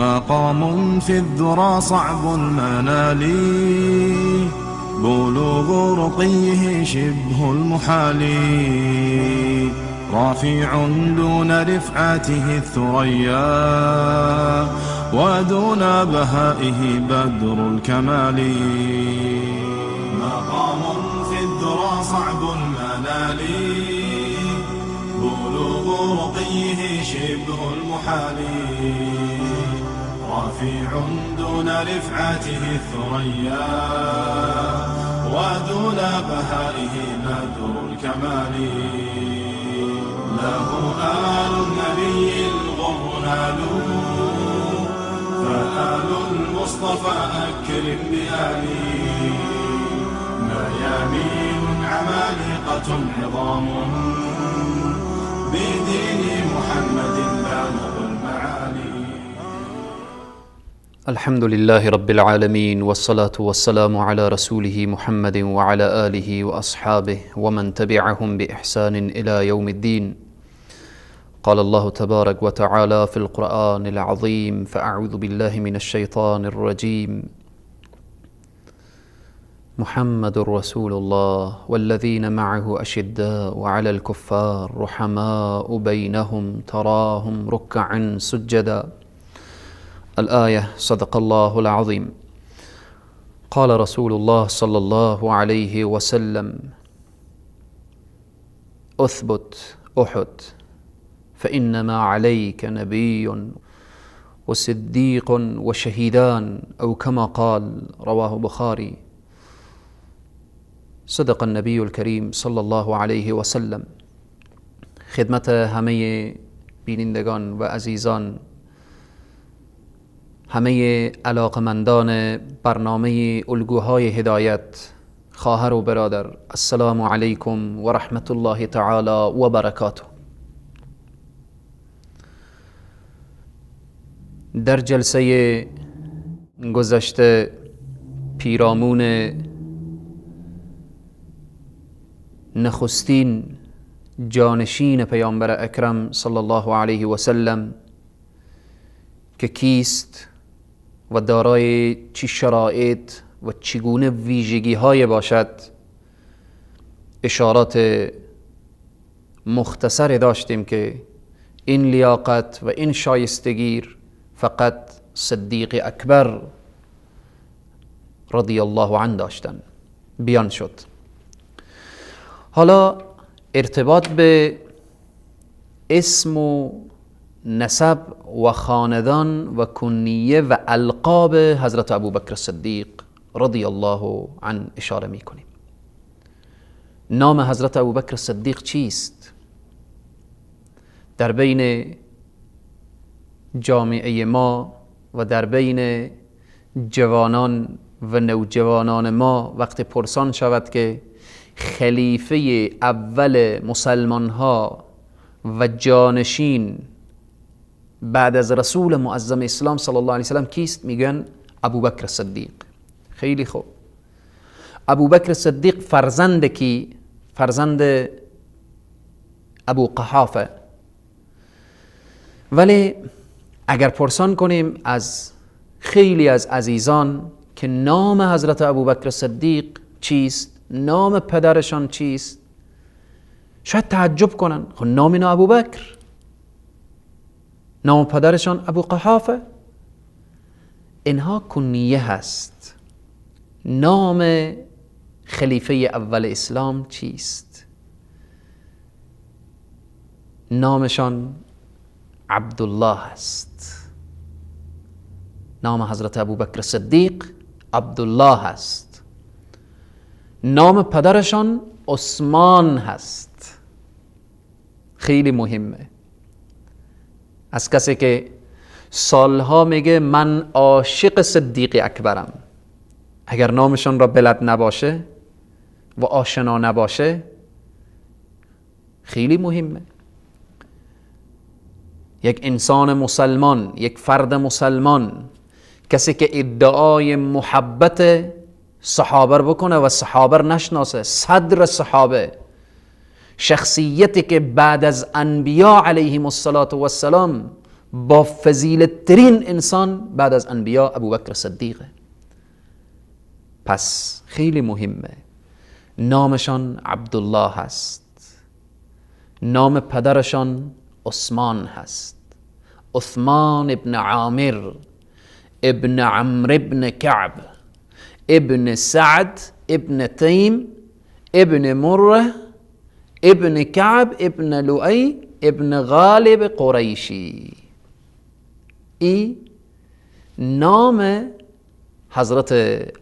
مقام في الذرى صعب المنال، بلوغ رقيه شبه المحال، رافع دون رفعته الثريا، ودون بهائه بدر الكمال. مقام في الذرى صعب المنال، بلوغ رقيه شبه المحال، رافع دون رفعته الثريا، ودون بهائه بدر الكمال. له آل النبي الغر نالوا، فآل المصطفى أكرم بآله، ميامين عمالقة عظام، بدين محمد بالغ المعالي. الحمد لله رب العالمين، والصلاة والسلام على رسوله محمد وعلى آله وأصحابه ومن تبعهم بإحسان إلى يوم الدين. قال الله تبارك وتعالى في القرآن العظيم: فأعوذ بالله من الشيطان الرجيم. محمد رسول الله والذين معه أشداء على الكفار رحماء بينهم تراهم ركعا سجدا. الآية. صدق الله العظيم. قال رسول الله صلى الله عليه وسلم: أثبت أحد فإنما عليك نبي وصديق وشهيدان، أو كما قال. رواه بخاري. صدق النبی الکریم صلی الله علیه و سلم. خدمت همه بینندگان و عزیزان، همه علاقمندان برنامه الگوهای هدایت، خواهر و برادر، السلام علیکم و رحمت الله تعالی و برکاته. در جلسه گذشته پیرامون نخستین جانشین پیامبر اکرم صلی الله علیه و سلم که کیست و دارای چی شرایط و چگونه ویژگی های باشد اشارات مختصر داشتیم که این لیاقت و این شایستگیر فقط صدیق اکبر رضی الله عنه داشتن. بیان شد. حالا ارتباط به اسم و نسب و خاندان و کنیه و القاب حضرت ابوبکر صدیق رضی الله عنه اشاره می کنیم. نام حضرت ابوبکر صدیق چیست؟ در بین جامعه ما و در بین جوانان و نوجوانان ما وقتی پرسان شود که خلیفه اول مسلمان ها و جانشین بعد از رسول معظم اسلام صلی الله علیه وسلم کیست؟ میگن ابوبکر صدیق. خیلی خوب. ابوبکر صدیق فرزند کی؟ فرزند ابو قحافه. ولی اگر پرسان کنیم از خیلی از عزیزان که نام حضرت ابوبکر صدیق چیست، نام پدرشان چیست، شاید تعجب کنن. خب نام اینا ابوبکر، نام پدرشان ابو قحافه. اینها کنیه هست. نام خلیفه اول اسلام چیست؟ نامشان عبدالله هست. نام حضرت ابوبکر صدیق عبدالله هست. نام پدرشان عثمان هست. خیلی مهمه. از کسی که سالها میگه من عاشق صدیق اکبرم، اگر نامشان را بلد نباشه و آشنا نباشه خیلی مهمه. یک انسان مسلمان، یک فرد مسلمان، کسی که ادعای محبت صحابه بکنه و صحابه نشناسه، صدر صحابه، شخصیتی که بعد از انبیا علیهم الصلاة والسلام با فضیلت ترین انسان بعد از انبیا ابوبکر صدیقه. پس خیلی مهمه. نامشان عبدالله هست، نام پدرشان عثمان هست، عثمان ابن عامر ابن عمرو ابن کعب ابن سعد ابن تیم ابن مره ابن کعب ابن لؤی ابن غالب قریشی. این نام حضرت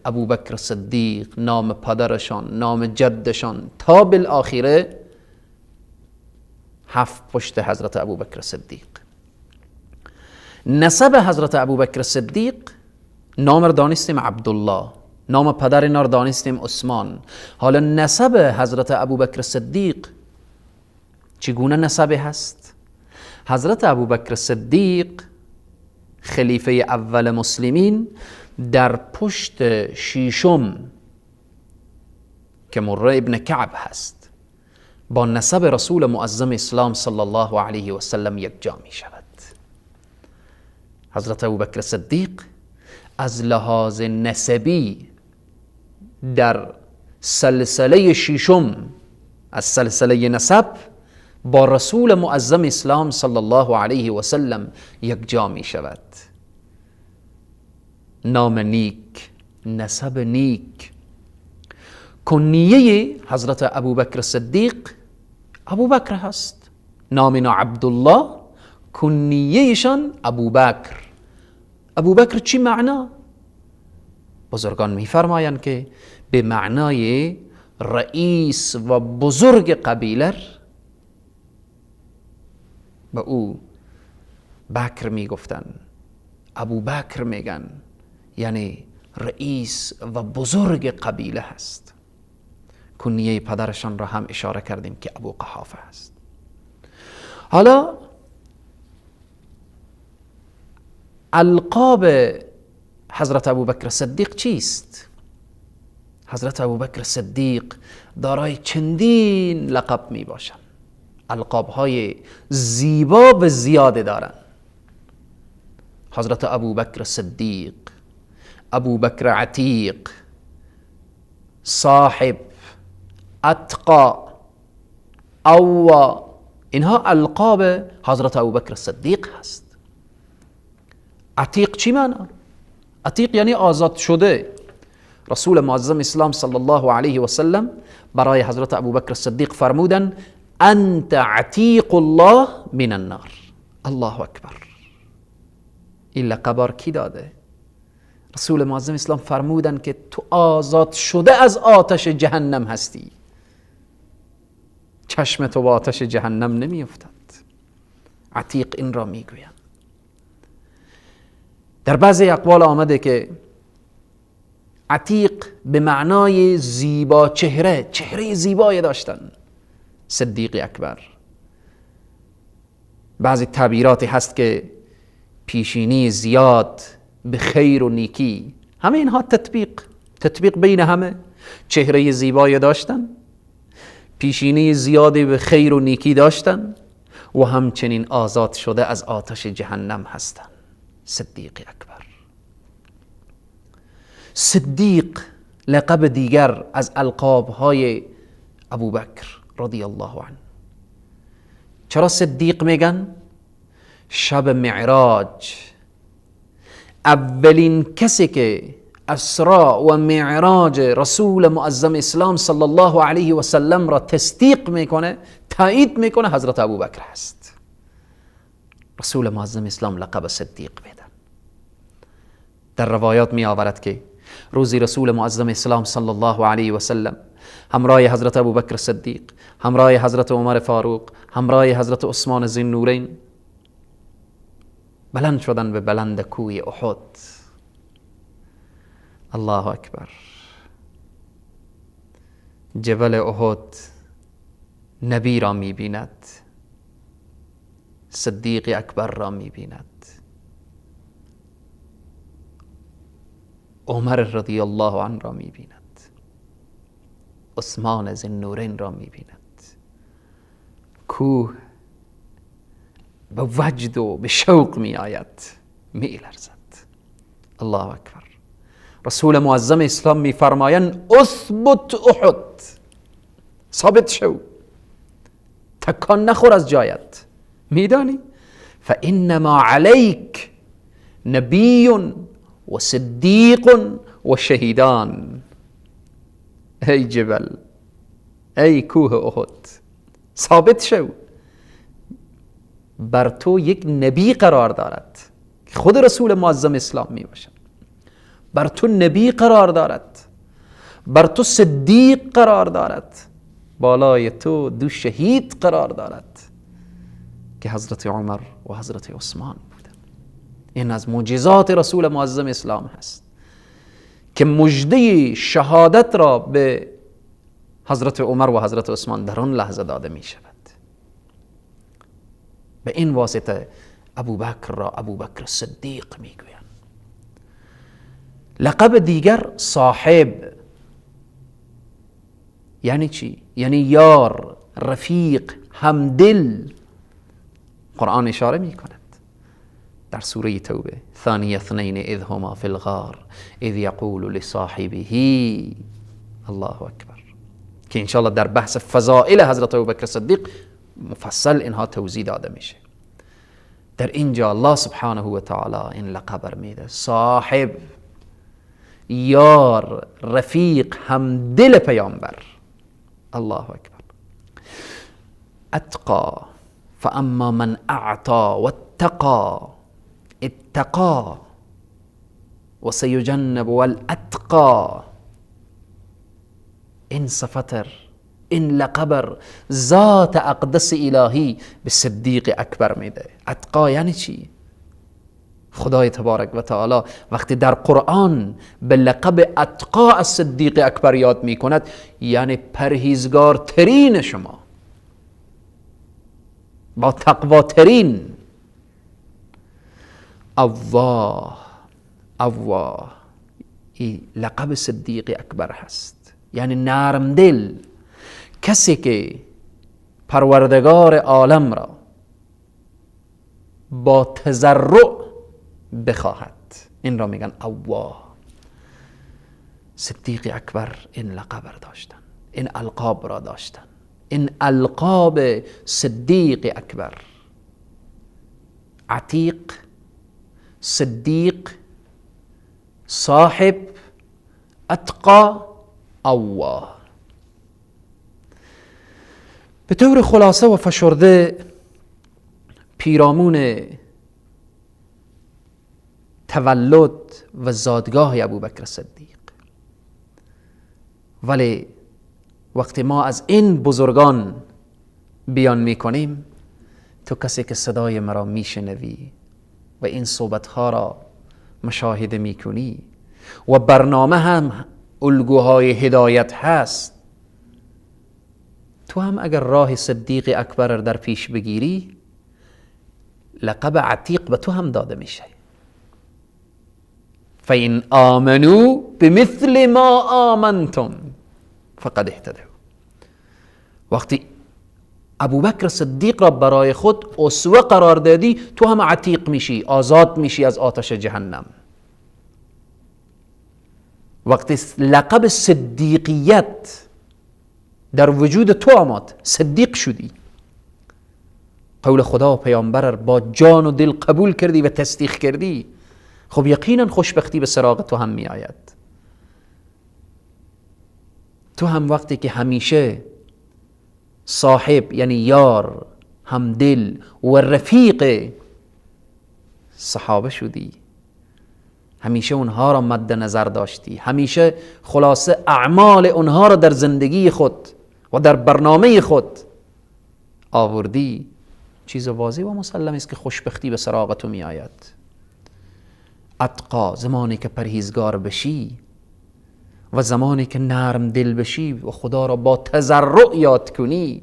ابوبکر صدیق، نام پدرشان، نام جدشان، تا بالآخره 7 پشت حضرت ابوبکر صدیق. نسب حضرت ابوبکر صدیق، نام را دانستیم عبدالله، نام پدر اینا را دانستیم عثمان. حالا نسب حضرت ابوبکر صدیق چگونه نسبی هست؟ حضرت ابوبکر صدیق خلیفه اول مسلمین در پشت شیشم که مره ابن کعب هست با نسب رسول معظم اسلام صلی الله علیه و سلم یک جا می شود. حضرت ابوبکر صدیق از لحاظ نسبی در سلسله شیشم از سلسله نسب با رسول معظم اسلام صلی الله علیه و سلم یک جا می شود. نام نیک، نسب نیک. کنیه حضرت ابوبکر صدیق ابوبکر هست، نام اینا عبدالله، کنیهشان ابوبکر. ابوبکر چی معنا؟ بزرگان میفرمایند که به معنای رئیس و بزرگ قبیله به او بکر میگفتن، ابوبکر میگن، یعنی رئیس و بزرگ قبیله هست. کنیه پدرشان را هم اشاره کردیم که ابو قحافه هست. حالا القاب حضرت ابوبکر صدیق چیست؟ حضرت ابوبکر صدیق دارای چندین لقب می باشند. القاب های زیبا و زیاده دارند. حضرت ابوبکر صدیق، ابوبکر عتیق، صاحب، اتقا، اوا، اینها القاب حضرت ابوبکر صدیق هست. عتیق چی معنی؟ عتیق یعنی آزاد شده. رسول معظم اسلام صلی الله علیه و سلم برای حضرت ابوبکر صدیق فرمودن انت عتیق الله من النار. الله اکبر. این لقب کی داده؟ رسول معظم اسلام فرمودن که تو آزاد شده از آتش جهنم هستی. چشم تو با آتش جهنم نمی افتد. عتیق این را می گوید. در بعضی اقوال آمده که عتیق به معنای زیبا چهره، چهره زیبایی داشتن. صدیق اکبر. بعضی تعبیراتی هست که پیشینی زیاد به خیر و نیکی، همه اینها تطبیق بین همه. چهره زیبایی داشتن، پیشینی زیادی به خیر و نیکی داشتن و همچنین آزاد شده از آتش جهنم هستن. صدیق اکبر. صدیق لقب دیگر از القابهای ابوبکر رضی الله عنه. چرا صدیق میگن؟ شب معراج اولین کسی که اسرا و معراج رسول معظم اسلام صلی الله علیه و سلم را تصدیق میکنه، تایید میکنه، حضرت ابوبکر هست. رسول معظم اسلام لقب صدیق میدن. در روایات می آورد که روزی رسول معظم اسلام صلی الله علیه و سلم همراه حضرت ابوبکر صدیق، همراه حضرت عمر فاروق، همراه حضرت عثمان ذوالنورین بلند شدن به بلند کوه احد. الله اکبر. جبل احد نبی را می بیند، صدیق اکبر را می بیند، عمر رضی الله عنه را می بیند، عثمان ذوالنورین را می بیند. کوه به وجد و به شوق می آید، می لرزد. الله اکبر. رسول معظم اسلام می فرمایند اثبت احد، ثابت شو، تکان نخور از جایت. میدانی فانما علیک نبی و صدیق و شهیدان. ای جبل، ای کوه احد، ثابت شو، بر تو یک نبی قرار دارد که خود رسول معظم اسلام می باشد، بر تو نبی قرار دارد، بر تو صدیق قرار دارد، بالای تو دو شهید قرار دارد که حضرت عمر و حضرت عثمان بودن. این از معجزات رسول معظم اسلام هست که مژده شهادت را به حضرت عمر و حضرت عثمان در آن لحظه داده می شود. به این واسطه ابوبکر را ابوبکر صدیق می گویند. لقب دیگر صاحب یعنی چی؟ یعنی یار، رفیق، همدل. قرآن اشاره می کند در سوره توبه ثانی اثنین اذ هما فی الغار اذ یقول لصاحبه. الله اکبر. که انشاءالله در بحث فضائل حضرت ابوبکر صدیق مفصل اینها توضیح داده میشه. در اینجا الله سبحانه و تعالی این لقب میده، صاحب، یار، رفیق، همدل پیامبر. الله اکبر. اتقا فاما من اعطا واتقا اتقا وسيجنب الاتقا. این صفتر، این لقبر ذات اقدس الهی به صدیق اکبر میده. اتقا یعنی چی؟ خدای تبارک و تعالی وقتی در قرآن به لقب اتقا از صدیق اکبر یاد میکند یعنی پرهیزگارترین شما، با تقواترین. اواه، اواه، این لقب صدیق اکبر هست، یعنی نرم دل، کسی که پروردگار عالم را با تضرع بخواهد، این را میگن اواه. صدیق اکبر این لقب را داشتن، این القاب را داشتن. این القاب صدیق اکبر، عتیق، صدیق، صاحب، اتقا، اواه. به طور خلاصه و فشرده پیرامون تولد و زادگاه ابوبکر صدیق. ولی وقتی ما از این بزرگان بیان میکنیم، تو کسی که صدای مرا میشنوی و این صحبتها را مشاهده میکنی و برنامه هم الگوهای هدایت هست، تو هم اگر راه صدیق اکبر در پیش بگیری لقب عتیق به تو هم داده میشه. فَإِنْ آمَنُوا بِمِثْلِ مَا آمَنْتُمْ فقد اهتدوا. وقتی ابوبکر صدیق را برای خود اسوه قرار دادی، تو هم عتیق میشی، آزاد میشی از آتش جهنم. وقتی لقب صدیقیت در وجود تو آمد، صدیق شدی، قول خدا و پیامبر با جان و دل قبول کردی و تصدیق کردی، خب یقینا خوشبختی به سراغ تو هم می آید. تو هم وقتی که همیشه صاحب یعنی یار، همدل و رفیق صحابه شدی، همیشه اونها را مد نظر داشتی، همیشه خلاصه اعمال اونها را در زندگی خود و در برنامه خود آوردی، چیز واضح و مسلم است که خوشبختی به سراغ تو می آید. اتقا، زمانی که پرهیزگار بشی و زمانی که نرم دل بشی و خدا را با تضرع یاد کنی،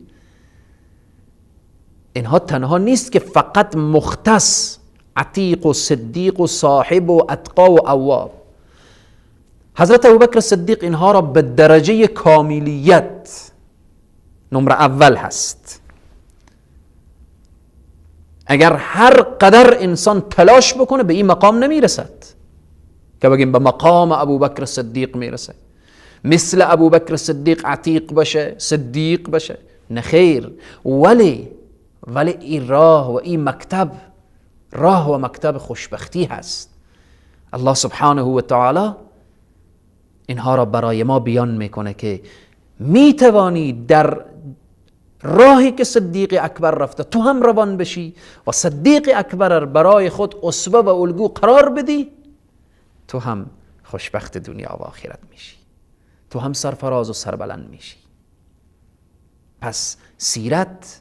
اینها تنها نیست که فقط مختص عتیق و صدیق و صاحب و اتقا و اواب. حضرت ابوبکر صدیق اینها را به درجه کاملیت نمره اول هست. اگر هر قدر انسان تلاش بکنه به این مقام نمیرسد که بگیم به مقام ابوبکر صدیق میرسه، مثل ابوبکر صدیق عتیق بشه، صدیق بشه. نه خیر. ولی این راه و این مکتب راه و مکتب خوشبختی هست. الله سبحانه و تعالی اینها را برای ما بیان میکنه که میتوانی در راهی که صدیق اکبر رفته تو هم روان بشی و صدیق اکبر برای خود اسوه و الگو قرار بدی، تو هم خوشبخت دنیا و آخرت میشی، تو هم سرفراز و سربلند میشی. پس سیرت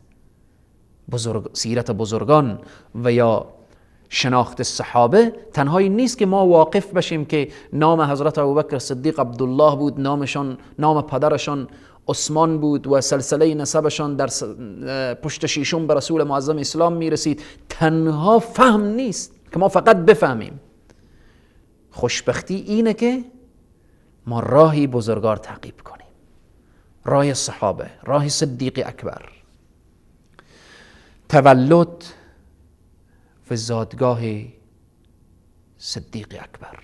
بزرگان و یا شناخت صحابه تنهایی نیست که ما واقف بشیم که نام حضرت ابوبکر صدیق عبدالله بود، نام پدرشان عثمان بود و سلسله نسبشان در پشت شیشم به رسول معظم اسلام میرسید. تنها فهم نیست که ما فقط بفهمیم. خوشبختی اینه که ما راهی بزرگار تعقیب کنیم، راه صحابه، راه صدیق اکبر. تولد و زادگاه صدیق اکبر.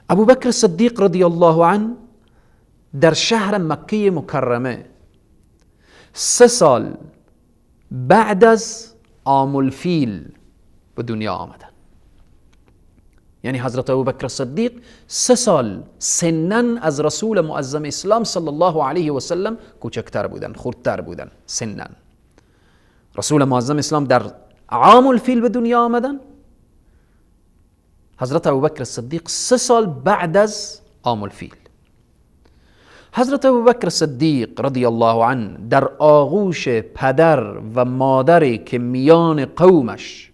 ابوبکر صدیق رضی الله عنه در شهر مکه مکرمه 3 سال بعد از عام الفیل به دنیا آمدن. یعنی حضرت ابوبکر صدیق 3 سال سنن از رسول معظم اسلام صلی الله علیه و سلم کوچکتر بودن، خردتر بودن سنن. رسول معظم اسلام در عام الفیل به دنیا آمدن، حضرت ابوبکر صدیق 3 سال بعد از عام الفیل. حضرت ابوبکر صدیق رضی الله عنه در آغوش پدر و مادری که میان قومش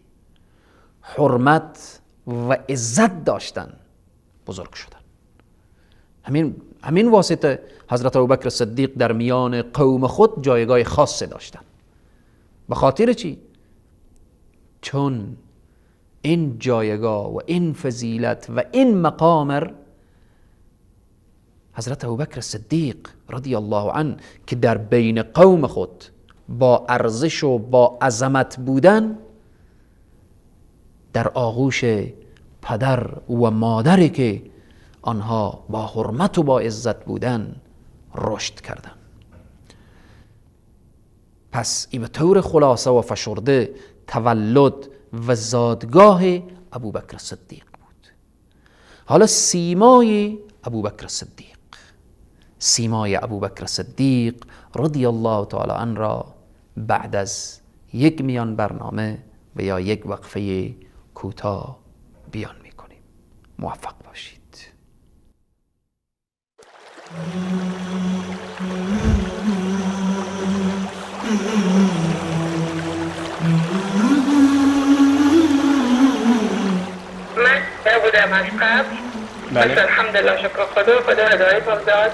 حرمت و عزت داشتن بزرگ شدن. همین واسطه حضرت ابوبکر صدیق در میان قوم خود جایگاه خاصی داشتن. به خاطر چی؟ چون این جایگاه و این فضیلت و این مقام حضرت ابوبکر صدیق رضی الله عنه که در بین قوم خود با ارزش و با عظمت بودن، در آغوش پدر و مادری که آنها با حرمت و با عزت بودن رشد کردند. پس این به طور خلاصه و فشرده تولد و زادگاه ابوبکر صدیق بود. حالا سیمای ابوبکر صدیق رضی الله تعالی عنه را بعد از یک میان برنامه و یا یک وقفه کوتاه بیان میکنیم. موفق باشید. من بودم از قبل. بله. الحمدلله، شکر خدا هدایت هم داد.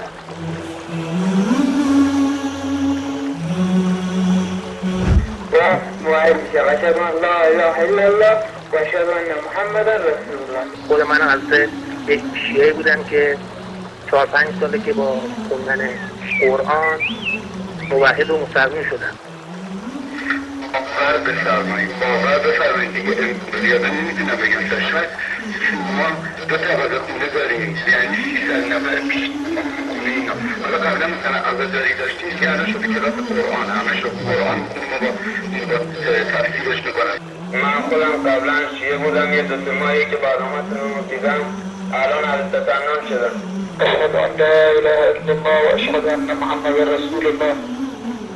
و موعد شد اشهد ان لا اله الا الله و اشهد ان محمد رسول الله. خود من از یک شیعه بودم که 4-5 ساله که با خوندن قرآن موحد و مسلمان شدم. باور بفرمایید دیگه زیاده نمیتونم بگم. شاید ما 2 طبقه خونه داریم، یعنی 300 نفر پیش خونه اینا. حالا قبلا مثلا عزاداری داشتیم که الان شده کلاس قرآن، همه شد قرآن خونه ما با تفسیرش میکنن. من خودم قبلا شیعه بودم، یه 2 ماهی که برنامه‌تون رو دیدم الان از تسنن شدم. اشهد ان لا اله الا الله و اشهد ان محمد رسول الله.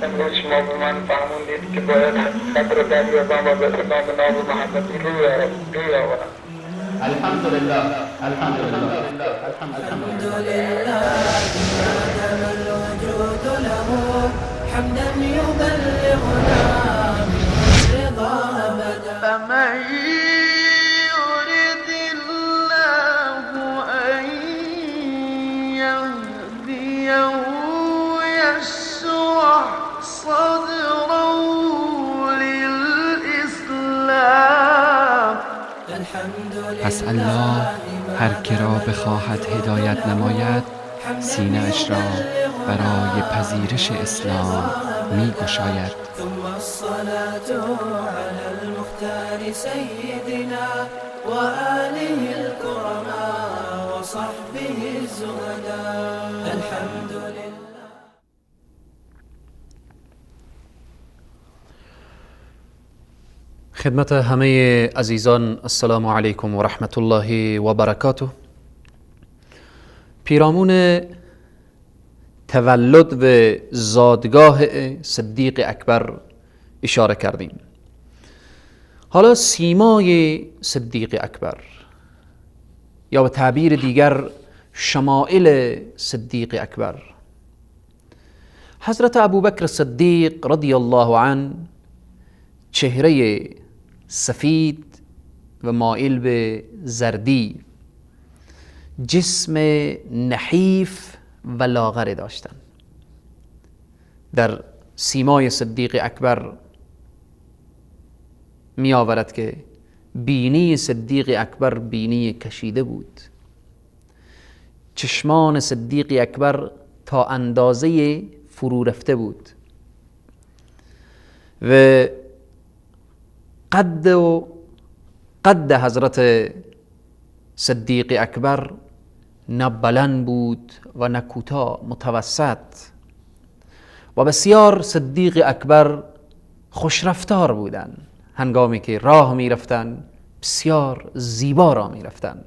امروز شما به من فهموندید که باید حقیقت رو دریابم و به نام محمدی روی آورم. الحمدلله الحمدلله آدم الوجود له حمدا يبلغنا رضا أبدا. فمن يرد الله أن يهديه يشرح صدره للإسلام. پس الله هر که را بخواهد هدایت نماید، سینه اش را برای پذیرش اسلام می گشاید. ثم الصلاة على المختار سيدنا وآله الكرماء وصحبه الزهداء. الحمد لله. خدمت همه عزیزان السلام علیکم و رحمت الله و برکاته. پیرامون تولد و زادگاه صدیق اکبر اشاره کردیم. حالا سیمای صدیق اکبر یا به تعبیر دیگر شمائل صدیق اکبر. حضرت ابوبکر صدیق رضی الله عنه چهره سفید و مائل به زردی، جسم نحیف و لاغر داشتند. در سیمای صدیق اکبر می آورد که بینی صدیق اکبر بینی کشیده بود. چشمان صدیق اکبر تا اندازه فرو رفته بود و قد حضرت صدیق اکبر نه بلند بود و نه کوتاه، متوسط. و بسیار صدیق اکبر خوشرفتار بودند. هنگامی که راه می رفتند بسیار زیبا راه می رفتند.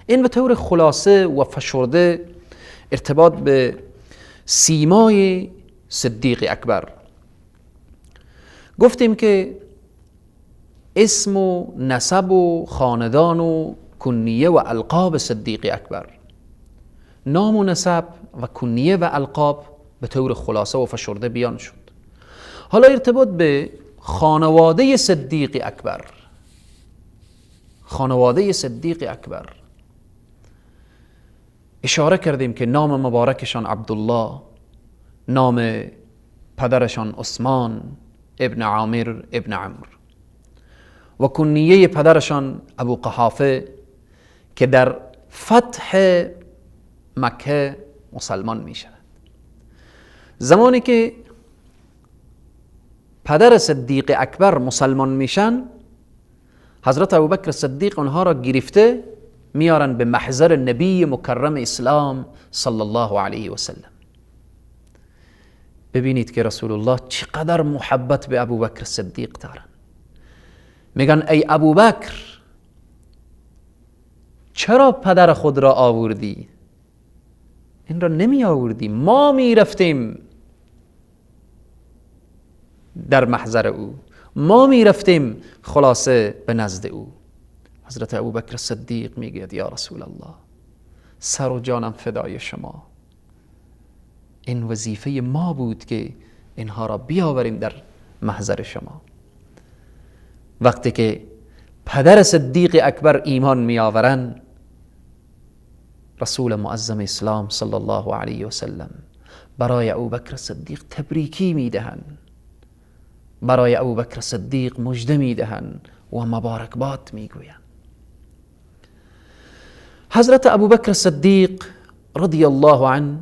این به طور خلاصه و فشرده ارتباط به سیمای صدیق اکبر. گفتیم که اسم و نسب و خاندان و کنیه و القاب صدیق اکبر، نام و نسب و کنیه و القاب به طور خلاصه و فشرده بیان شد. حالا ارتباط به خانواده صدیق اکبر. خانواده صدیق اکبر اشاره کردیم که نام مبارکشان عبدالله، نام پدرشان عثمان ابن عامر ابن عمرو و کنیه پدرشان ابو قحافه که در فتح مکه مسلمان می شود. زمانی که پدر صدیق اکبر مسلمان میشن، حضرت ابوبکر صدیق اونها را گرفته میارن به محضر نبی مکرم اسلام صلی الله علیه و سلم. ببینید که رسول الله چقدر محبت به ابوبکر صدیق دارن. میگن ای ابوبکر چرا پدر خود را آوردی؟ این را نمی آوردی، ما می رفتیم در محضر او، ما می رفتیم خلاصه به نزد او. حضرت ابوبکر صدیق میگه یا رسول الله سر و جانم فدای شما، این وظیفه ما بود که اینها را بیاوریم در محضر شما. وقتی که پدر صدیق اکبر ایمان می آورن، رسول معظم اسلام صلی الله علیه و سلم برای ابوبکر صدیق تبریکی می دهند، برای ابوبکر صدیق مژده می دهند و مبارکباد می گویند. حضرت ابوبکر صدیق رضی الله عنه،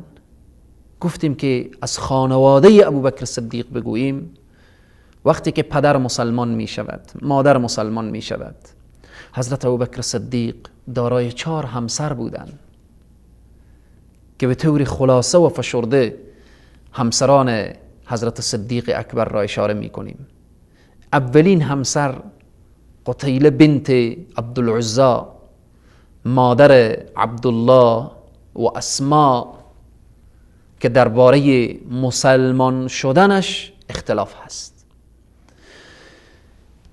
گفتیم که از خانواده ابوبکر صدیق بگوییم، وقتی که پدر مسلمان می شود، مادر مسلمان می شود، حضرت ابوبکر صدیق دارای 4 همسر بودند که به طور خلاصه و فشرده همسران حضرت صدیق اکبر را اشاره می کنیم. اولین همسر قتیله بنت عبدالعزی، مادر عبدالله و اسماء، که درباره مسلمان شدنش اختلاف هست.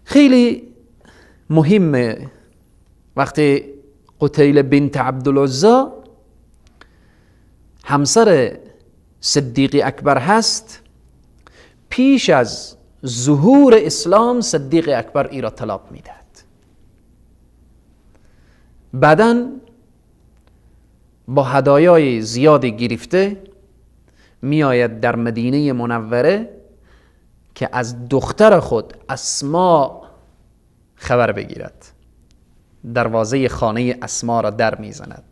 خیلی مهمه وقتی قتیله بنت عبدالعزی همسر صدیق اکبر هست، پیش از ظهور اسلام صدیق اکبر ای را طلاق میدهد. بعداً با هدایای زیادی گرفته می آید در مدینه منوره که از دختر خود اسماء خبر بگیرد. دروازه خانه اسماء را در می زند.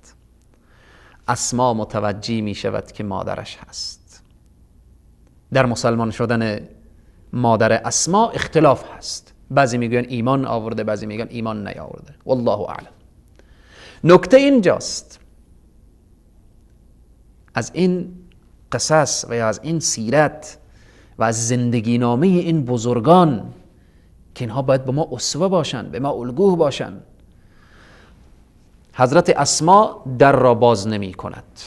اسماء متوجه می شود که مادرش هست. در مسلمان شدن مادر اسما اختلاف هست. بعضی میگن ایمان آورده، بعضی میگن ایمان نیاورده، والله اعلم. نکته اینجاست از این قصص و یا از این سیرت و از زندگی نامه این بزرگان که اینها باید به ما اسوه باشن، به ما الگوه باشن. حضرت اسما در را باز نمی کند.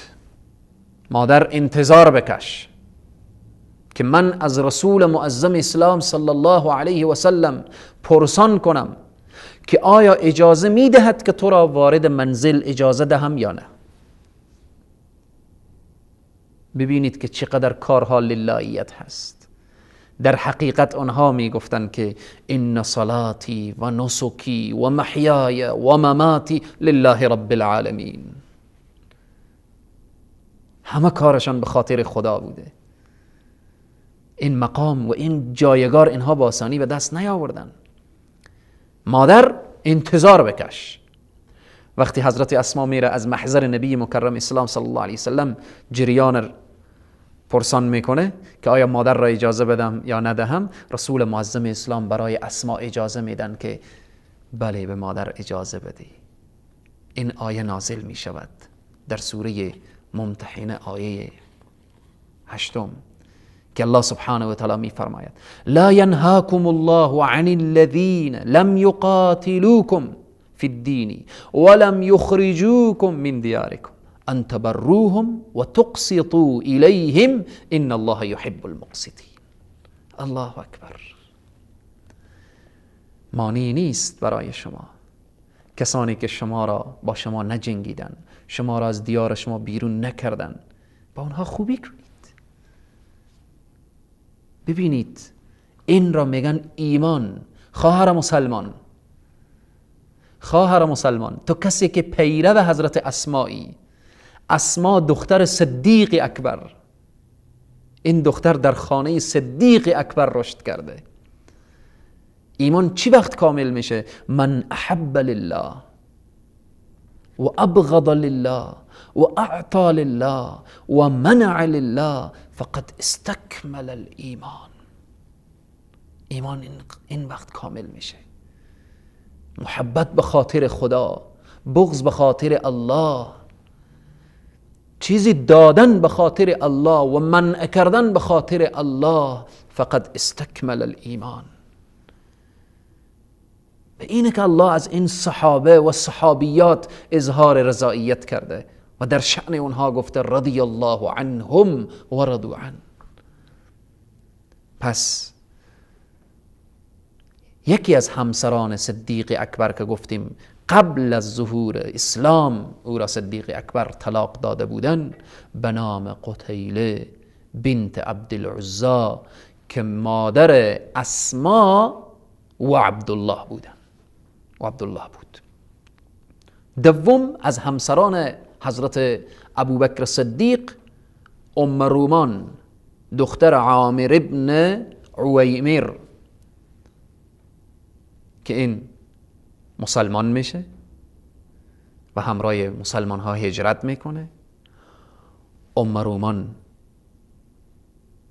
مادر انتظار بکش که من از رسول معظم اسلام صلی الله علیه و سلم پرسان کنم که آیا اجازه می دهد که تو را وارد منزل اجازه دهم یا نه. ببینید که چقدر کارها للهیت هست. در حقیقت آنها می گفتن که ان صلاتی و نسکی و محیای و مماتی لله رب العالمین. همه کارشان به خاطر خدا بوده. این مقام و این جایگار اینها با آسانی به دست نیاوردن. مادر انتظار بکش. وقتی حضرت اسما میره از محضر نبی مکرم اسلام صلی الله علیه وسلم جریان پرسان میکنه که آیا مادر را اجازه بدم یا ندهم، رسول معظم اسلام برای اسما اجازه میدن که بله به مادر اجازه بدی. این آیه نازل میشود در سوره ممتحنه آیه 8 که الله سبحانه و تعالی می فرماید لا ینهاکم الله عن الذین لم یقاتلوکم فی الدین ولم یخرجوکم من دیارکم ان تبروهم و تقسطوا الیهم ان الله یحب المقسطین. الله اکبر. مانی نیست برای شما کسانی که شما را با شما نجنگیدن، شما را از دیار شما بیرون نکردن، با اونها خوبی کنید. ببینید این را میگن ایمان. خواهر مسلمان، تو کسی که پیرو حضرت اسمایی، اسما دختر صدیق اکبر، این دختر در خانه صدیق اکبر رشد کرده. ایمان چی وقت کامل میشه؟ من احب لله و ابغض لله و اعطى لله و منع لله فقد استکمل الایمان. ایمان این وقت کامل میشه. محبت به خاطر خدا، بغض به خاطر الله، چیزی دادن به خاطر الله و منع کردن به خاطر الله، فقد استکمل الایمان. به اینه که الله از این صحابه و صحابیات اظهار رضایت کرده و در شأن اونها گفته رضی الله عنهم و رضوا عنه. پس یکی از همسران صدیق اکبر که گفتیم قبل از ظهور اسلام او را صدیق اکبر طلاق داده بودن، به نام قتیله بنت عبدالعزا که مادر اسما و عبدالله بودن بود. دوم از همسران حضرت ابوبکر صدیق ام رومان دختر عامر ابن عویمر که این مسلمان میشه و همراه مسلمان ها هجرت میکنه. ام رومان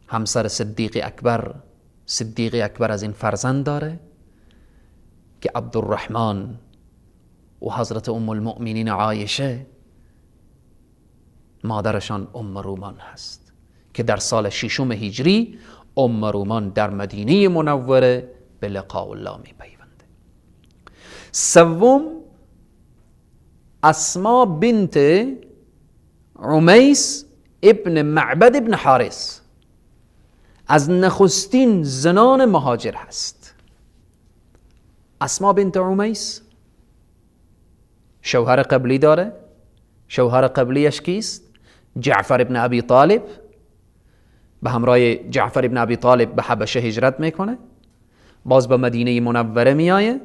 همسر صدیق اکبر از این فرزند داره که عبدالرحمن و حضرت ام المؤمنین عایشه مادرشان ام رومان هست که در سال 6 هجری ام رومان در مدینه منوره به لقاء الله می پیونده. سوم اسما بنت عمیس ابن معبد ابن حارس از نخستین زنان مهاجر هست. اسما بنت عمیس شوهر قبلی داره. شوهر قبلیش کیست؟ جعفر ابن ابی طالب. به همراه جعفر ابن ابی طالب به حبشه هجرت میکنه، باز به مدینه منوره میآیه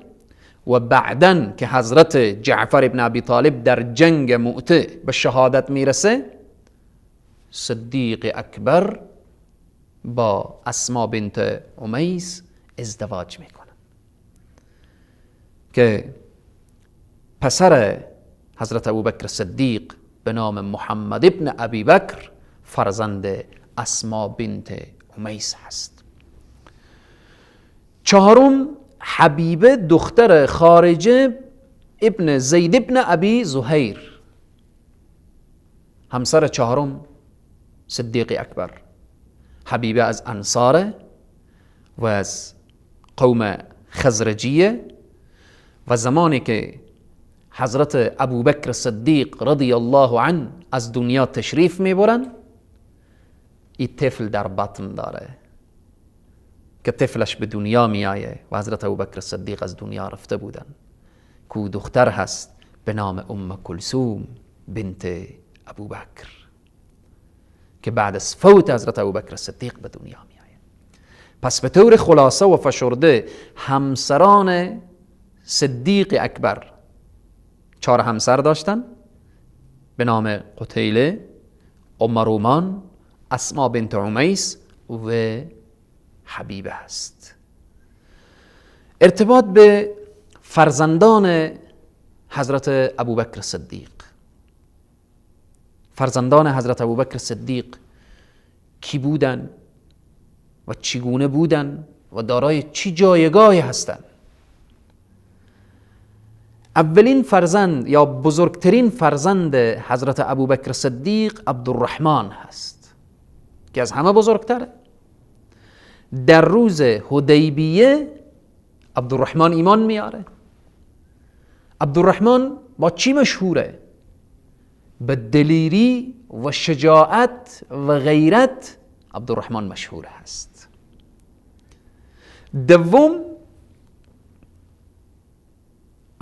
و بعدن که حضرت جعفر ابن ابی طالب در جنگ مؤته به شهادت میرسه، صدیق اکبر با اسما بنت عمیس ازدواج میکنه که پسر حضرت ابوبکر صدیق به نام محمد ابن ابی بکر فرزند اسما بنت عمیس هست. چهارم حبیبه دختر خارجه ابن زید ابن ابی زهیر، همسر چهارم صدیق اکبر. حبیبه از انصاره و از قوم خزرجیه و زمانی که حضرت ابوبکر صدیق رضی الله عنه از دنیا تشریف میبرن، این طفل در بطن داره که طفلش به دنیا میآیه و حضرت ابوبکر صدیق از دنیا رفته بودن، که دختر هست به نام ام کلثوم بنت ابوبکر که بعد از فوت حضرت ابوبکر صدیق به دنیا میآیه. پس به طور خلاصه و فشرده همسران صدیق اکبر 4 همسر داشتن به نام قتیله، ام رومان، اسما بنت عمیس و حبیبه است. ارتباط به فرزندان حضرت ابوبکر صدیق. فرزندان حضرت ابوبکر صدیق کی بودن و چگونه بودن و دارای چی جایگاهی هستند؟ اولین فرزند یا بزرگترین فرزند حضرت ابوبکر صدیق عبدالرحمن هست که از همه بزرگتره. در روز حدیبیه عبدالرحمن ایمان میاره. عبدالرحمن با چی مشهوره؟ به دلیری و شجاعت و غیرت عبدالرحمن مشهور هست. دوم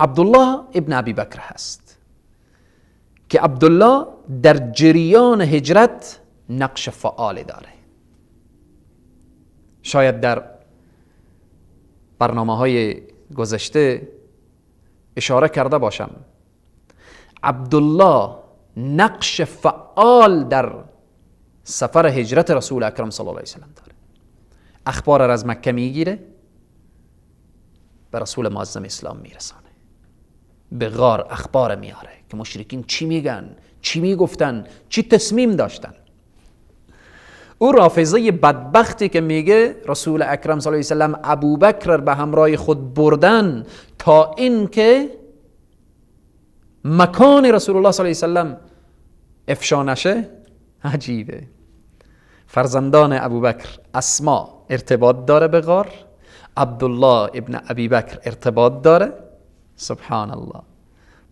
عبدالله ابن ابی بکر هست که عبدالله در جریان هجرت نقش فعال داره. شاید در برنامه‌های گذشته اشاره کرده باشم، عبدالله نقش فعال در سفر هجرت رسول اکرم صلی الله علیه وسلم داره. اخبار را از مکه میگیره، به رسول معظم اسلام میرسانه. به غار اخبار میاره که مشرکین چی میگن، چی میگفتن، چی تصمیم داشتن. او رافضه بدبختی که میگه رسول اکرم صلی الله علیه وسلم ابوبکر به همراه خود بردن تا اینکه مکان رسول الله صلی الله علیه وسلم افشا نشه، عجیبه. فرزندان ابوبکر، اسما ارتباط داره به غار، عبدالله ابن ابی بکر ارتباط داره. سبحان الله.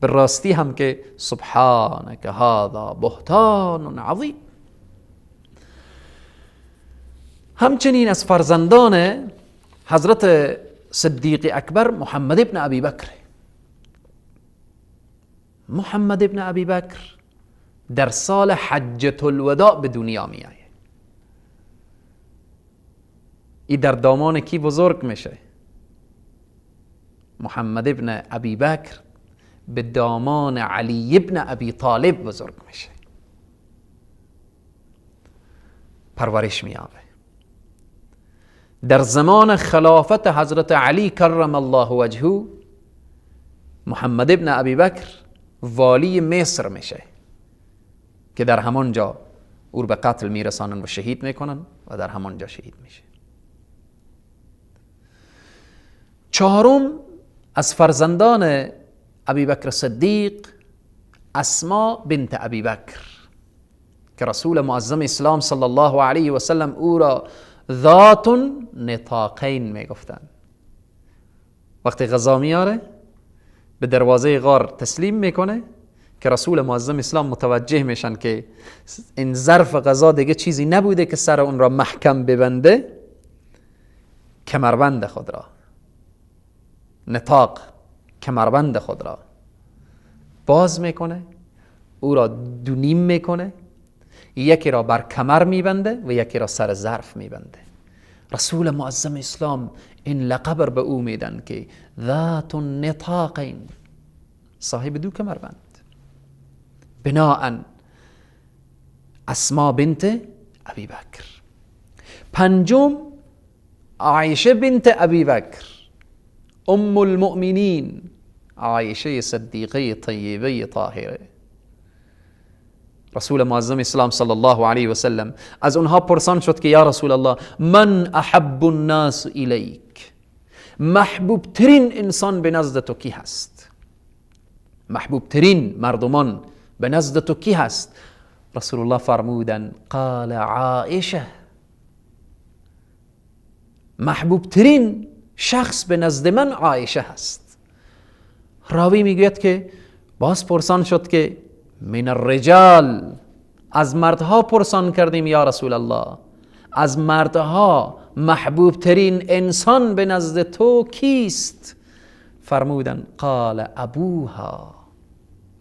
به راستی هم که سبحانک هذا بهتان عظیم. همچنین از فرزندان حضرت صدیق اکبر محمد ابن ابی بکر. محمد ابن ابی بکر در سال حجة الوداع به دنیا می آید. این در دامان کی بزرگ میشه؟ محمد ابن ابی بکر به دامان علی ابن ابی طالب بزرگ میشه، پرورش میابه. در زمان خلافت حضرت علی کرم الله وجهه محمد ابن ابی بکر والی مصر میشه که در همانجا او رو به قتل میرسانن و شهید میکنن و در همانجا شهید میشه. چهارم از فرزندان ابی بکر صدیق اسما بنت ابی بکر که رسول معظم اسلام صلی الله علیه و سلم او را ذات نطاقین میگفتن. وقتی غذا میاره به دروازه غار تسلیم میکنه که رسول معظم اسلام متوجه میشن که این ظرف غذا دیگه چیزی نبوده که سر اون را محکم ببنده، کمربند خود را، نطاق کمربند خود را باز میکنه، او را دونیم میکنه، یکی را بر کمر میبنده و یکی را سر ظرف میبنده. رسول معظم اسلام این لقب به او میدن که ذات النطاقین، صاحب دو کمربند. بناءً اسما بنت ابی بکر. پنجم عایشه بنت ابی بکر، ام المؤمنین، عایشه صدیقه طیبه طاهره. رسول معظم اسلام صلی الله علیه و سلم از اونها پرسان شد که یا رسول الله من احب الناس الیک، محبوب ترین انسان به نزد تو کی هست؟ محبوب ترین مردمان به نزد تو کی هست؟ رسول الله فرمودن قال عائشه، محبوب ترین شخص به نزد من عایشه هست. راوی میگوید که باز پرسان شد که من الرجال، از مردها پرسان کردیم یا رسول الله، از مردها محبوب ترین انسان به نزد تو کیست؟ فرمودن قال ابوها،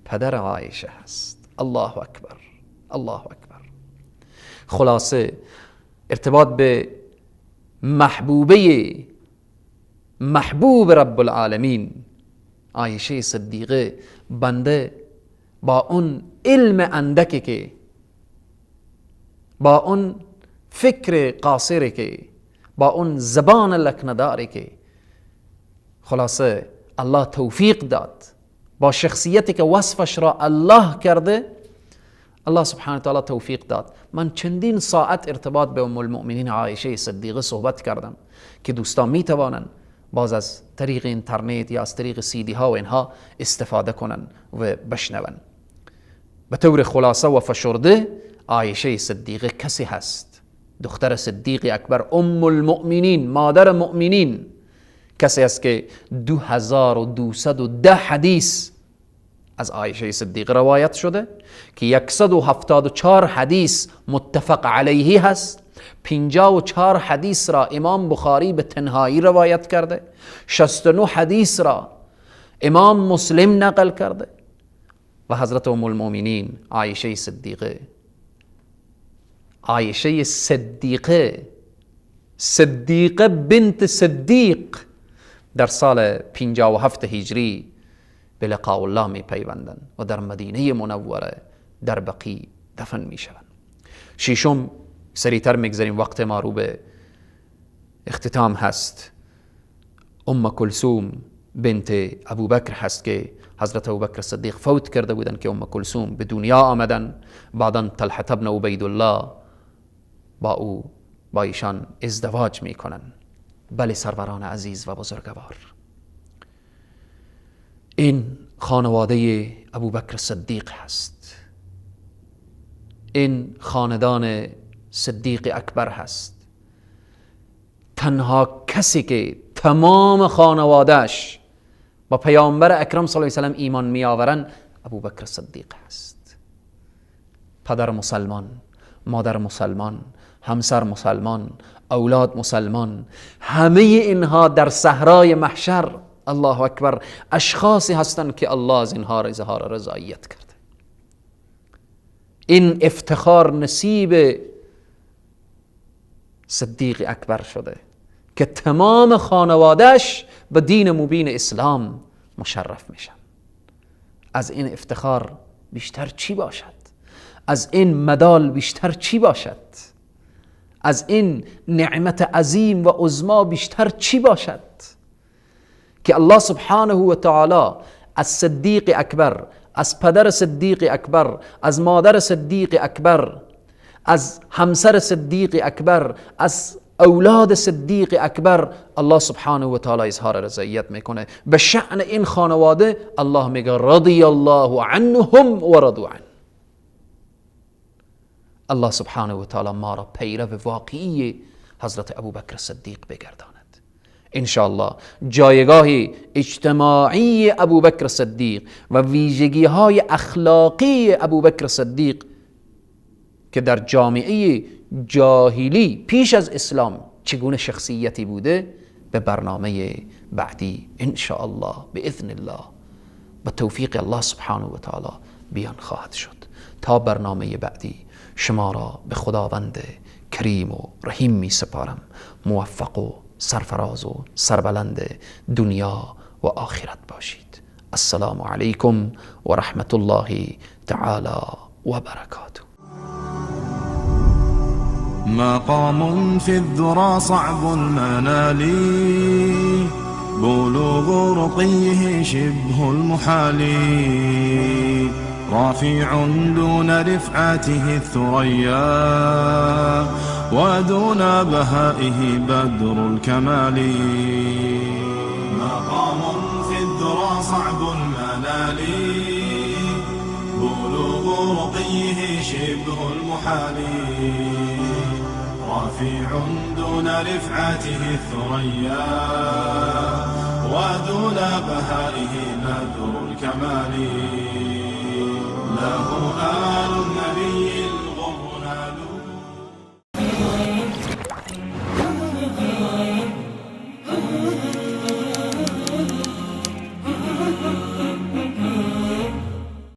پدر عایشه هست. الله اکبر، الله اکبر. خلاصه ارتباط به محبوب رب العالمین عایشه صدیقه، بنده با اون علم اندکی که، با اون فکر قاصری که، با اون زبان لکنه‌داری که خلاصه الله توفیق داد، با شخصیتی که وصفش را الله کرده، الله سبحانه تعالی توفیق داد. من چندین ساعت ارتباط به ام المؤمنین عایشه صدیقه صحبت کردم که دوستان می توانند باز از طریق اینترنت یا از طریق CD ها و اینها استفاده کنن و بشنون. به طور خلاصه و فشرده عایشه صدیقه کسی هست، دختر صدیق اکبر، ام المؤمنین، مادر مؤمنین، کسی است که 2210 حدیث از عایشه صدیقه روایت شده که 174 حدیث متفق علیه هست، 54 حدیث را امام بخاری به تنهایی روایت کرده، 69 حدیث را امام مسلم نقل کرده. و حضرت ام المؤمنین عایشه صدیقه، عایشه صدیقه بنت صدیق در سال 57 هجری به لقاء الله می پیوندن و در مدینه منوره در بقیع دفن می شوند. ششم، سریعتر میگذاریم وقت ما رو به اختتام هست، ام کلثوم بنت ابوبکر هست که حضرت ابوبکر صدیق فوت کرده بودن که ام کلثوم به دنیا آمدن، بعداً طلحه ابن عبیدالله با ایشان ازدواج میکنن. بله سروران عزیز و بزرگوار، این خانواده ابوبکر صدیق هست، این خاندان صدیق اکبر هست. تنها کسی که تمام خانوادهش با پیامبر اکرم صلی الله علیه و سلم ایمان می آورن ابوبکر صدیق هست. پدر مسلمان، مادر مسلمان، همسر مسلمان، اولاد مسلمان، همه اینها در صحرای محشر، الله اکبر، اشخاصی هستند که الله از اینها اظهار رضایت کرده. این افتخار نصیب صدیق اکبر شده که تمام خانوادهش به دین مبین اسلام مشرف میشن. از این افتخار بیشتر چی باشد؟ از این مدال بیشتر چی باشد؟ از این نعمت عظیم و عظما بیشتر چی باشد که الله سبحانه و تعالی از صدیق اکبر، از پدر صدیق اکبر، از مادر صدیق اکبر، از همسر صدیق اکبر، از اولاد صدیق اکبر، الله سبحانه و تعالی اظهار رضایت میکنه. به شأن این خانواده الله میگه رضی الله عنهم و رضوا عنه. الله سبحانه و تعالی ما را پیرو واقعی حضرت ابوبکر صدیق بگرداند. انشاءالله جایگاه اجتماعی ابوبکر صدیق و ویژگی های اخلاقی ابوبکر صدیق که در جامعه جاهلی پیش از اسلام چگونه شخصیتی بوده، به برنامه بعدی انشاءالله باذن الله با توفیق الله سبحانه و تعالی بیان خواهد شد. تا برنامه بعدی شما را به خداوند کریم و رحیم می سپارم. موفق و سرفراز و سربلند دنیا و آخرت باشید. السلام علیکم و رحمت الله تعالی و برکاته. مقام في الذرى صعب المنال، بلوغ رقيه شبه المحال، رافع دون رفعته الثريا ودون بهائه بدر الكمال مقام في الذرى صعب المنال بلوغ رقيه شبه المحال رافع دون رفعته الثريا ودون بهائه بدر الكمال له